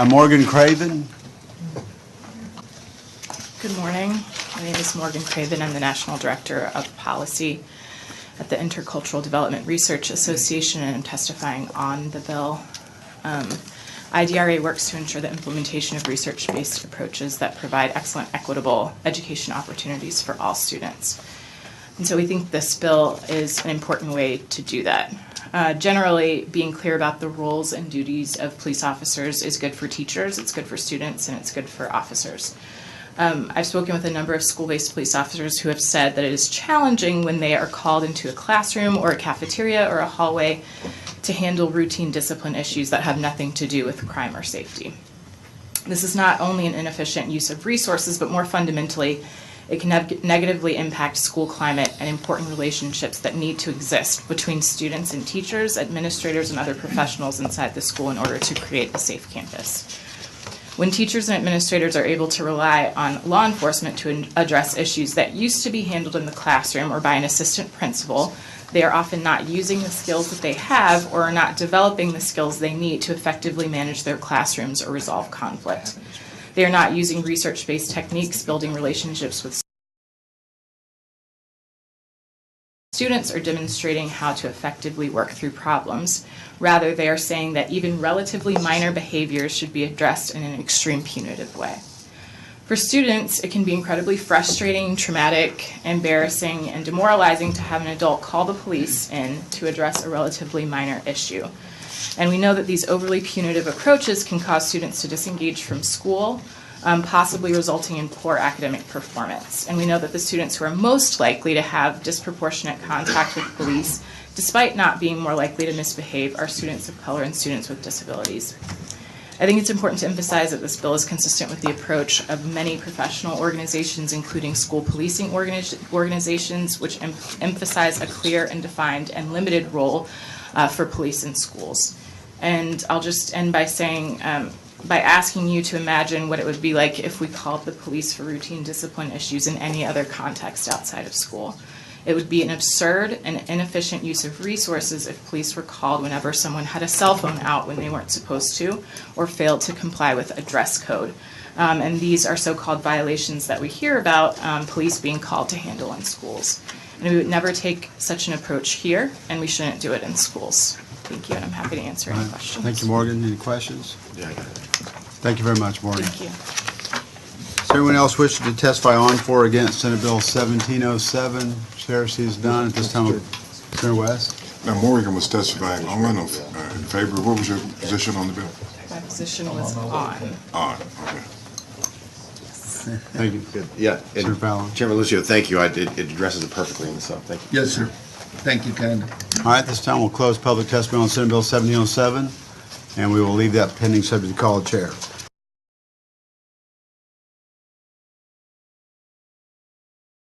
Morgan Craven. Good morning. My name is Morgan Craven. I'm the National Director of Policy at the Intercultural Development Research Association, and I'm testifying on the bill. IDRA works to ensure the implementation of research-based approaches that provide excellent, equitable education opportunities for all students. And so we think this bill is an important way to do that. Generally, being clear about the roles and duties of police officers is good for teachers, it's good for students, and it's good for officers. I've spoken with a number of school-based police officers who have said that it is challenging when they are called into a classroom or a cafeteria or a hallway to handle routine discipline issues that have nothing to do with crime or safety. This is not only an inefficient use of resources, but more fundamentally, it can negatively impact school climate and important relationships that need to exist between students and teachers, administrators, and other professionals inside the school in order to create a safe campus. When teachers and administrators are able to rely on law enforcement to address issues that used to be handled in the classroom or by an assistant principal, they are often not using the skills that they have or are not developing the skills they need to effectively manage their classrooms or resolve conflict. They are not using research-based techniques, building relationships with students, or demonstrating how to effectively work through problems. Rather, they are saying that even relatively minor behaviors should be addressed in an extreme punitive way. For students, it can be incredibly frustrating, traumatic, embarrassing, and demoralizing to have an adult call the police in to address a relatively minor issue. And we know that these overly punitive approaches can cause students to disengage from school, possibly resulting in poor academic performance. And we know that the students who are most likely to have disproportionate contact with police, despite not being more likely to misbehave, are students of color and students with disabilities. I think it's important to emphasize that this bill is consistent with the approach of many professional organizations, including school policing organizations, which emphasize a clear and defined and limited role for police in schools. And I'll just end by saying, by asking you to imagine what it would be like if we called the police for routine discipline issues in any other context outside of school. It would be an absurd and inefficient use of resources if police were called whenever someone had a cell phone out when they weren't supposed to, or failed to comply with a dress code. And these are so-called violations that we hear about police being called to handle in schools. And we would never take such an approach here, and we shouldn't do it in schools. Thank you, and I'm happy to answer any questions. Thank you, Morgan. Any questions? Yeah. Thank you very much, Morgan. Thank you. Is there anyone else wishing to testify on for or against Senate Bill 1707? Chair sees none. At this time, Senator West. Now, Morgan was testifying on in favor. What was your position on the bill? My position was on. On, okay. Thank you. Good. Yeah. Senator Fallon. Chairman Lucio, thank you. It addresses it perfectly in the sub. Thank you. Yes, sir. Thank you kindly. All right, this time we'll close public testimony on Senate Bill 1707, and we will leave that pending subject to call of chair.